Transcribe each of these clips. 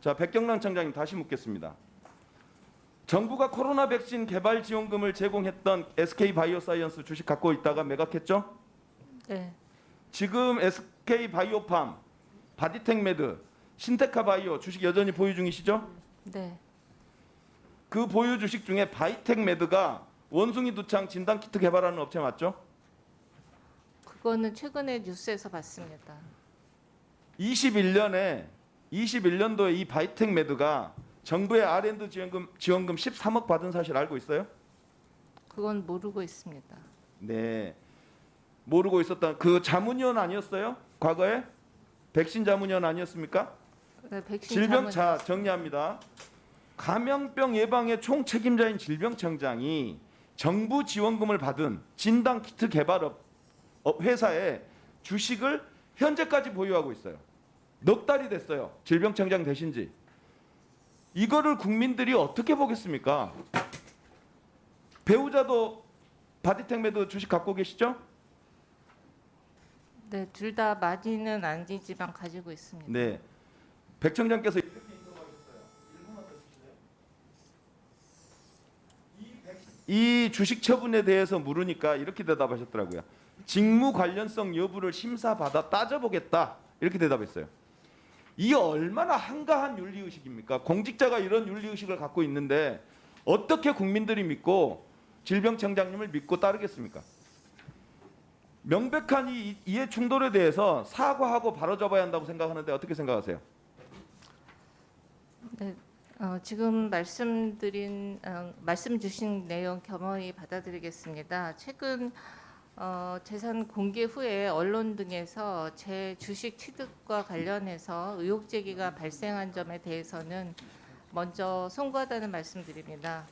자, 백경란 청장님 다시 묻겠습니다. 정부가 코로나 백신 개발 지원금을 제공했던 SK바이오사이언스 주식 갖고 있다가 매각했죠? 네. 지금 SK바이오팜, 바디텍메드, 신테카바이오 주식 여전히 보유 중이시죠? 네. 그 보유 주식 중에 바이텍메드가 원숭이 두창 진단키트 개발하는 업체 맞죠? 그거는 최근에 뉴스에서 봤습니다. 21년도에 이 바이텍메드가 정부의 R&D 지원금 13억 받은 사실 알고 있어요? 그건 모르고 있습니다. 네. 모르고 있었다. 그 자문위원 아니었어요? 과거에? 백신 자문위원 아니었습니까? 네, 백신 질병 자문- 자 정리합니다. 감염병 예방의 총책임자인 질병청장이 정부 지원금을 받은 진단키트 개발업 회사의 주식을 현재까지 보유하고 있어요. 넉 달이 됐어요. 질병청장 되신 지. 이거를 국민들이 어떻게 보겠습니까? 배우자도 바디텍메드 주식 갖고 계시죠? 네, 둘 다 많이는 아니지만 가지고 있습니다. 네. 백 청장께서 이렇게 인터뷰하셨어요. 1분만 더 주실래요? 이 주식 처분에 대해서 물으니까 이렇게 대답하셨더라고요. 직무 관련성 여부를 심사받아 따져보겠다. 이렇게 대답했어요. 이 얼마나 한가한 윤리의식입니까? 공직자가 이런 윤리의식을 갖고 있는데 어떻게 국민들이 믿고 질병청장님을 믿고 따르겠습니까? 명백한 이 이해 충돌에 대해서 사과하고 바로잡아야 한다고 생각하는데 어떻게 생각하세요? 네, 지금 말씀 주신 내용 겸허히 받아들이겠습니다. 최근 재산 공개 후에 언론 등에서 제 주식 취득과 관련해서 의혹 제기가 발생한 점에 대해서는 먼저 송구하다는 말씀드립니다.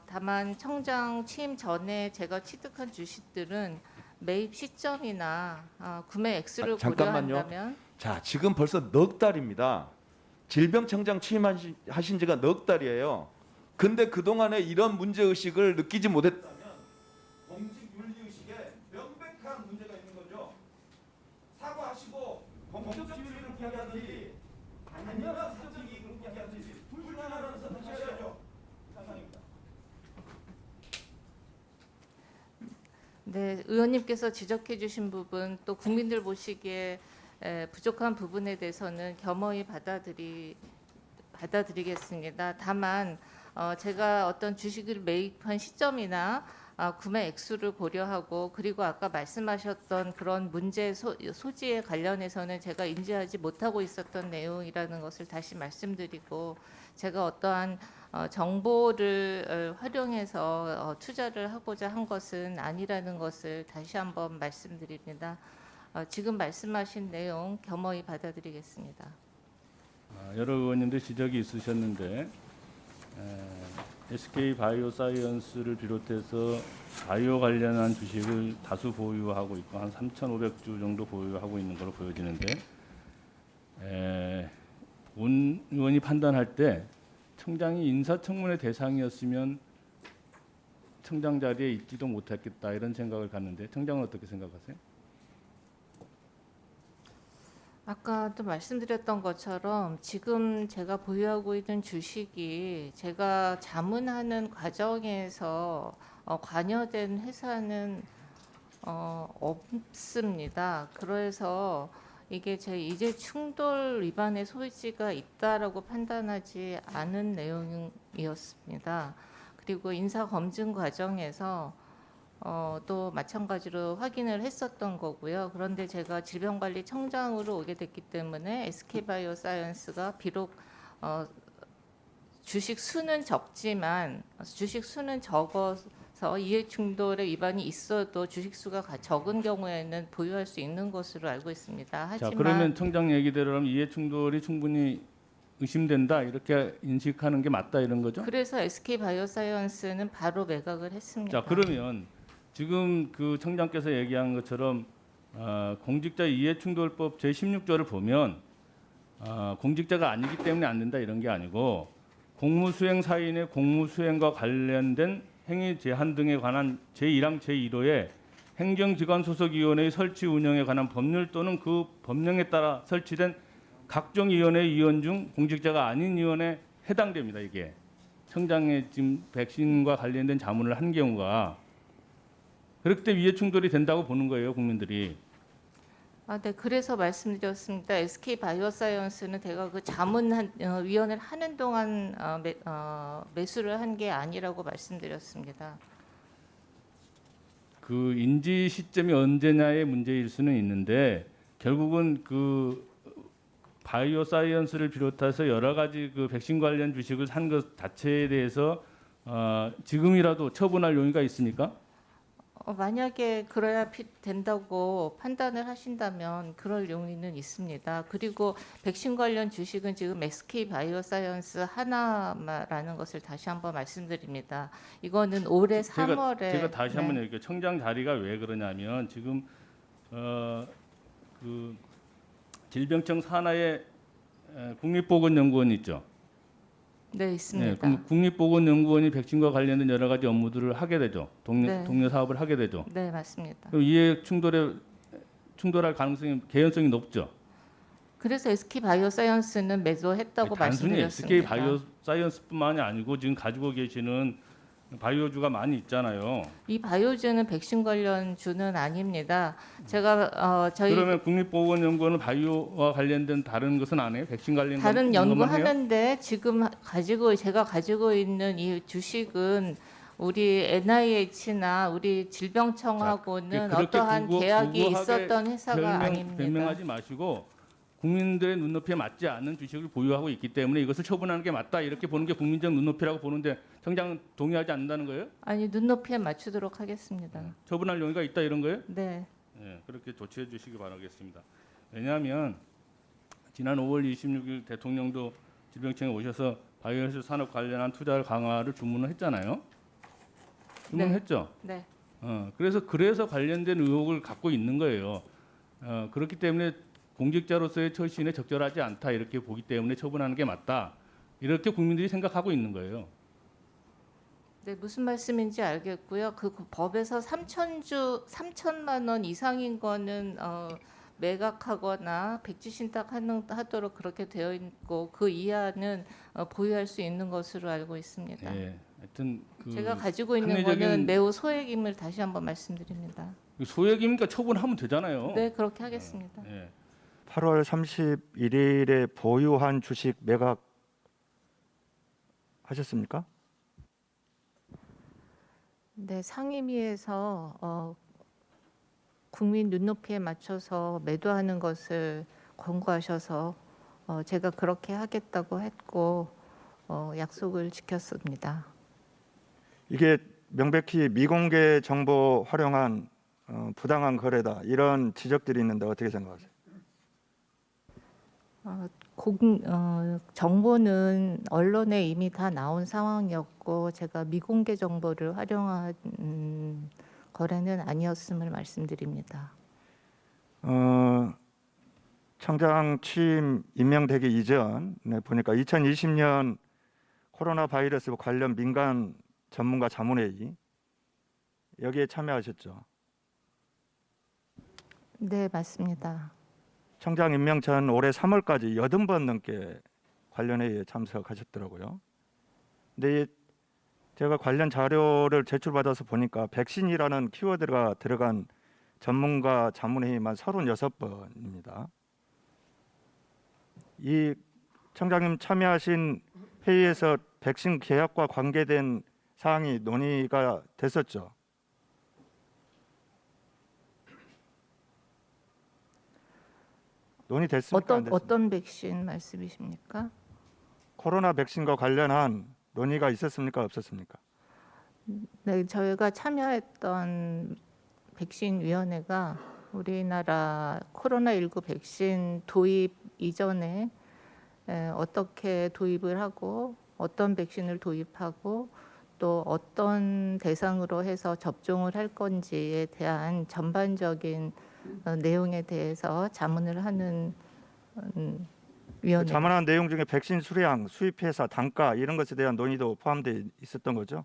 다만 청장 취임 전에 제가 취득한 주식들은 매입 시점이나 구매 액수를 잠깐만요. 고려한다면 자, 지금 벌써 넉 달입니다. 질병청장 취임하신 지가 넉 달이에요. 근데 그동안에 이런 문제의식을 느끼지 못했다면 공직 윤리의식에 명백한 문제가 있는 거죠. 사과하시고 공적 지위를 포기하든지 아니면 사적 이익을 포기하든지 둘 중에 하나는 선택하셔야죠. 상상입니다. 네, 의원님께서 지적해 주신 부분 또 국민들 보시기에 부족한 부분에 대해서는 겸허히 받아들이겠습니다. 다만 제가 어떤 주식을 매입한 시점이나 구매 액수를 고려하고 그리고 아까 말씀하셨던 그런 문제 소지에 관련해서는 제가 인지하지 못하고 있었던 내용이라는 것을 다시 말씀드리고 제가 어떠한 정보를 활용해서 투자를 하고자 한 것은 아니라는 것을 다시 한번 말씀드립니다. 지금 말씀하신 내용 겸허히 받아들이겠습니다. 여러 의원님들 지적이 있으셨는데 SK 바이오사이언스를 비롯해서 바이오 관련한 주식을 다수 보유하고 있고 한 3,500주 정도 보유하고 있는 걸로 보여지는데 본 의원이 판단할 때 청장이 인사청문회 대상이었으면 청장 자리에 있지도 못했겠다 이런 생각을 갖는데 청장은 어떻게 생각하세요? 아까도 말씀드렸던 것처럼 지금 제가 보유하고 있는 주식이 제가 자문하는 과정에서 관여된 회사는 없습니다. 그래서 이게 제 이제 충돌 위반의 소지가 있다라고 판단하지 않은 내용이었습니다. 그리고 인사 검증 과정에서 또 마찬가지로 확인을 했었던 거고요. 그런데 제가 질병관리청장으로 오게 됐기 때문에 SK바이오사이언스가 비록 주식 수는 적지만 주식 수는 적어서 이해충돌의 위반이 있어도 주식 수가 적은 경우에는 보유할 수 있는 것으로 알고 있습니다. 하지만 자, 그러면 청장 얘기대로라면 이해충돌이 충분히 의심된다 이렇게 인식하는 게 맞다 이런 거죠? 그래서 SK바이오사이언스는 바로 매각을 했습니다. 자, 그러면 지금 그 청장께서 얘기한 것처럼 공직자 이해충돌법 제16조를 보면 공직자가 아니기 때문에 안 된다 이런 게 아니고 공무수행 사인의 공무수행과 관련된 행위 제한 등에 관한 제1항 제1호에 행정기관 소속위원회의 설치 운영에 관한 법률 또는 그 법령에 따라 설치된 각종 위원회 위원 중 공직자가 아닌 위원에 해당됩니다. 이게 청장의 지금 백신과 관련된 자문을 한 경우가 그럴 때 이해 충돌이 된다고 보는 거예요, 국민들이. 네, 그래서 말씀드렸습니다. SK 바이오사이언스는 제가 그 자문 위원회를 하는 동안 매수를 한 게 아니라고 말씀드렸습니다. 그 인지 시점이 언제냐의 문제일 수는 있는데 결국은 그 바이오 사이언스를 비롯해서 여러 가지 그 백신 관련 주식을 산 것 자체에 대해서 지금이라도 처분할 용의가 있습니까? 만약에 그래야 된다고 판단을 하신다면 그럴 용의는 있습니다. 그리고 백신 관련 주식은 지금 SK 바이오사이언스 하나라는 것을 다시 한번 말씀드립니다. 이거는 올해 3월에 제가 다시 한번 얘기해요. 청장 자리가 왜 그러냐면 지금 그 질병청 산하에 국립보건연구원 있죠. 네, 있습니다. 네, 그럼 국립보건연구원이 백신과 관련된 여러 가지 업무들을 하게 되죠. 네. 동료 사업을 하게 되죠. 네, 맞습니다. 그럼 이해 충돌할 가능성이 개연성이 높죠. 그래서 SK 바이오사이언스는 매도했다고 단순히 말씀드렸습니다. SK 바이오사이언스뿐만이 아니고 지금 가지고 계시는 바이오주가 많이 있잖아요. 이 바이오주는 백신 관련주는 아닙니다. 제가 저희 그러면 국립보건연구원은 바이오와 관련된 다른 것은 안 해요? 백신 관련 다른 것만 해요? 연구하는데 지금 제가 가지고 있는 이 주식은 우리 NIH나 우리 질병청하고는 그렇게 어떠한 계약이 구구하게 있었던 회사가 아닙니다. 변명하지 마시고 국민들의 눈높이에 맞지 않는 주식을 보유하고 있기 때문에 이것을 처분하는 게 맞다 이렇게 보는 게 국민적 눈높이라고 보는데 청장은 동의하지 않는다는 거예요? 아니 눈높이에 맞추도록 하겠습니다. 처분할 용의가 있다 이런 거예요? 네. 네, 그렇게 조치해 주시기 바라겠습니다. 왜냐하면 지난 5월 26일 대통령도 질병청에 오셔서 바이오헬스 산업 관련한 투자 강화를 주문을 했잖아요. 주문했죠. 네. 그래서 관련된 의혹을 갖고 있는 거예요. 그렇기 때문에 공직자로서의 처신에 적절하지 않다 이렇게 보기 때문에 처분하는 게 맞다. 이렇게 국민들이 생각하고 있는 거예요. 네, 무슨 말씀인지 알겠고요. 그 법에서 3천만 원 이상인 거는 매각하거나 백지 신탁하도록 그렇게 되어 있고 그 이하는 보유할 수 있는 것으로 알고 있습니다. 예, 하여튼 제가 가지고 있는 거는 매우 소액임을 다시 한번 말씀드립니다. 소액이니까 처분하면 되잖아요. 네, 그렇게 하겠습니다. 예. 8월 31일에 보유한 주식 매각 하셨습니까? 네, 상임위에서 국민 눈높이에 맞춰서 매도하는 것을 권고하셔서 제가 그렇게 하겠다고 했고 약속을 지켰습니다. 이게 명백히 미공개 정보 활용한 부당한 거래다 이런 지적들이 있는데 어떻게 생각하세요? 정보는 언론에 이미 다 나온 상황이었고 제가 미공개 정보를 활용한 거래는 아니었음을 말씀드립니다. 청장 취임 임명되기 이전 보니까 2020년 코로나 바이러스 관련 민간 전문가 자문회의 여기에 참여하셨죠? 네, 맞습니다. 청장 임명 전 올해 3월까지 80번 넘게 관련 회의에 참석하셨더라고요. 근데 제가 관련 자료를 제출받아서 보니까 백신이라는 키워드가 들어간 전문가 자문회의만 36번입니다. 이 청장님 참여하신 회의에서 백신 계약과 관계된 사항이 논의가 됐었죠. 논의됐습니까? 안 됐습니까? 어떤 백신 말씀이십니까? 코로나 백신과 관련한 논의가 있었습니까? 없었습니까? 네, 저희가 참여했던 백신위원회가 우리나라 코로나19 백신 도입 이전에 어떻게 도입을 하고 어떤 백신을 도입하고 또 어떤 대상으로 해서 접종을 할 건지에 대한 전반적인 내용에 대해서 자문을 하는 위원회. 자문한 내용 중에 백신 수량, 수입 회사, 단가 이런 것에 대한 논의도 포함되어 있었던 거죠?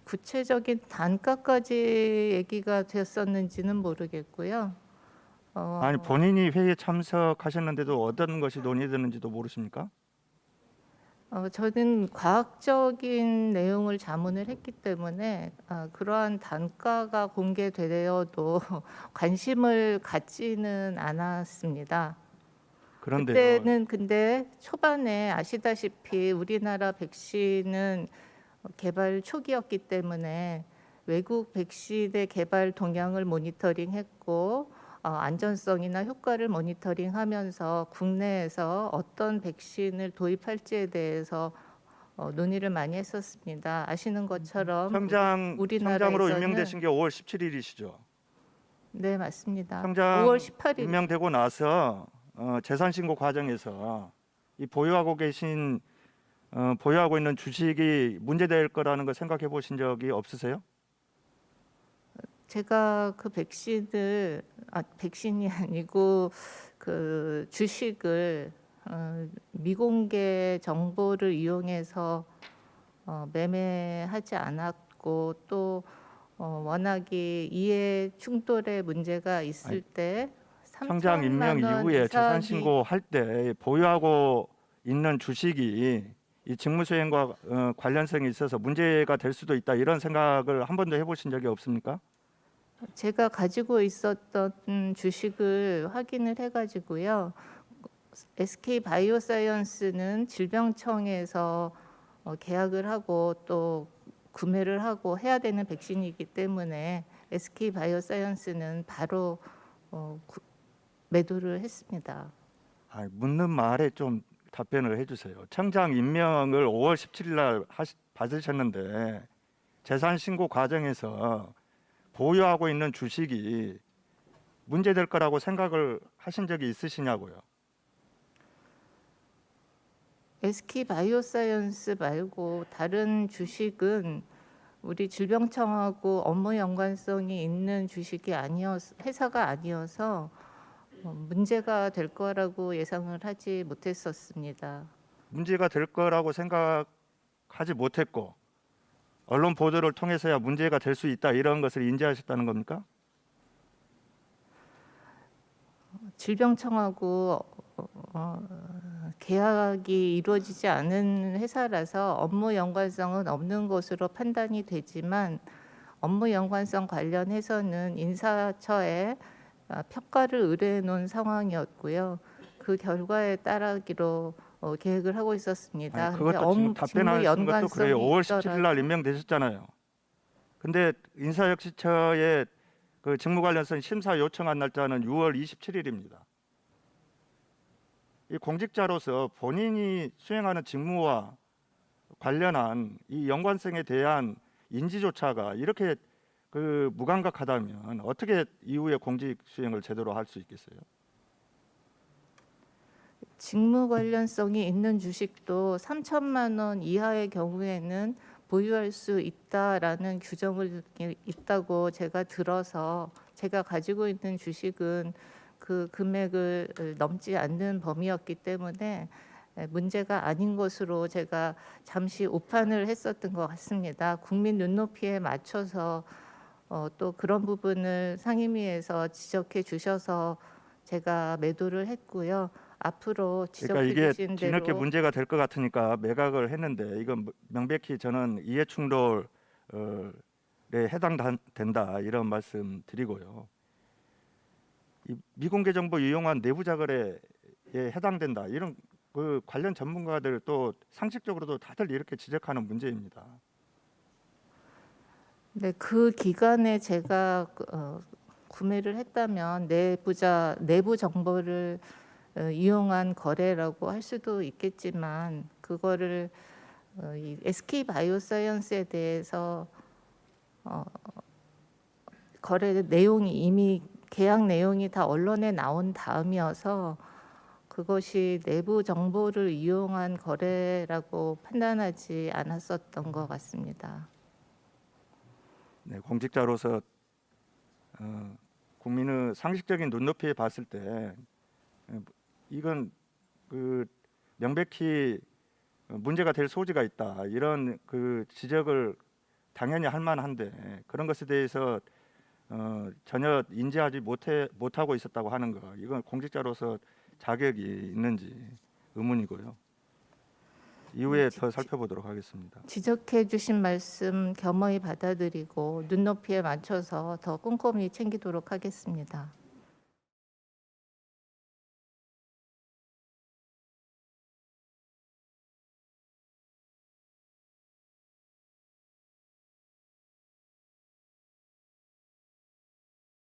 구체적인 단가까지 얘기가 됐었는지는 모르겠고요. 아니 본인이 회의에 참석하셨는데도 어떤 것이 논의되는지도 모르십니까? 저는 과학적인 내용을 자문을 했기 때문에 그러한 단가가 공개되어도 관심을 갖지는 않았습니다. 그런데요. 그때는 근데 초반에 아시다시피 우리나라 백신은 개발 초기였기 때문에 외국 백신의 개발 동향을 모니터링했고 안전성이나 효과를 모니터링하면서 국내에서 어떤 백신을 도입할지에 대해서 논의를 많이 했었습니다. 아시는 것처럼 청장으로 임명되신 게 5월 17일이시죠? 네, 맞습니다. 청장 5월 18일 임명되고 나서 재산 신고 과정에서 이 보유하고 있는 주식이 문제될 거라는 거 생각해 보신 적이 없으세요? 제가 그 백신이 아니고 그 주식을 미공개 정보를 이용해서 매매하지 않았고 또 워낙에 이해 충돌의 문제가 있을 때 청장 임명 3천만 원 이후에 재산 이상이 신고할 때 보유하고 있는 주식이 이 직무 수행과 관련성이 있어서 문제가 될 수도 있다 이런 생각을 한 번도 해보신 적이 없습니까? 제가 가지고 있었던 주식을 확인을 해가지고요. SK 바이오사이언스는 질병청에서 계약을 하고 또 구매를 하고 해야 되는 백신이기 때문에 SK 바이오사이언스는 바로 매도를 했습니다. 묻는 말에 좀 답변을 해주세요. 청장 임명을 5월 17일 날 받으셨는데 재산 신고 과정에서 보유하고 있는 주식이 문제될 거라고 생각을 하신 적이 있으시냐고요? SK 바이오사이언스 말고 다른 주식은 우리 질병청하고 업무 연관성이 있는 회사가 아니어서 문제가 될 거라고 예상을 하지 못했었습니다. 문제가 될 거라고 생각하지 못했고 언론 보도를 통해서야 문제가 될 수 있다 이런 것을 인지하셨다는 겁니까? 질병청하고 계약이 이루어지지 않은 회사라서 업무 연관성은 없는 것으로 판단이 되지만 업무 연관성 관련해서는 인사처에 평가를 의뢰해 놓은 상황이었고요. 그 결과에 따르기로 계획을 하고 있었습니다. 그것도 지금 답변하시는 것도 그래요. 5월 17일 날 임명되셨잖아요. 근데 인사혁신처에 그 직무 관련성 심사 요청한 날짜는 6월 27일입니다. 이 공직자로서 본인이 수행하는 직무와 관련한 이 연관성에 대한 인지조차가 이렇게 그 무감각하다면 어떻게 이후에 공직 수행을 제대로 할 수 있겠어요? 직무 관련성이 있는 주식도 3천만 원 이하의 경우에는 보유할 수 있다라는 규정을 있다고 제가 들어서 제가 가지고 있는 주식은 그 금액을 넘지 않는 범위였기 때문에 문제가 아닌 것으로 제가 잠시 오판을 했었던 것 같습니다. 국민 눈높이에 맞춰서 또 그런 부분을 상임위에서 지적해 주셔서 제가 매도를 했고요. 앞으로 지적해 그러니까 이게 주신 뒤늦게 대로 문제가 될 것 같으니까 매각을 했는데 이건 명백히 저는 이해충돌에 해당된다 이런 말씀 드리고요. 이 미공개 정보 이용한 내부자 거래에 해당된다 이런 그 관련 전문가들 또 상식적으로도 다들 이렇게 지적하는 문제입니다. 네, 그 기간에 제가 구매를 했다면 내부 정보를 이용한 거래라고 할 수도 있겠지만 그거를 이 SK 바이오사이언스에 대해서 거래 내용이 이미 계약 내용이 다 언론에 나온 다음이어서 그것이 내부 정보를 이용한 거래라고 판단하지 않았었던 것 같습니다. 네, 공직자로서 국민의 상식적인 눈높이에 봤을 때 이건 그 명백히 문제가 될 소지가 있다 이런 그 지적을 당연히 할 만한데 그런 것에 대해서 전혀 인지하지 못하고 있었다고 하는 거, 이건 공직자로서 자격이 있는지 의문이고요. 이후에 더 살펴보도록 하겠습니다. 지적해 주신 말씀 겸허히 받아들이고 눈높이에 맞춰서 더 꼼꼼히 챙기도록 하겠습니다.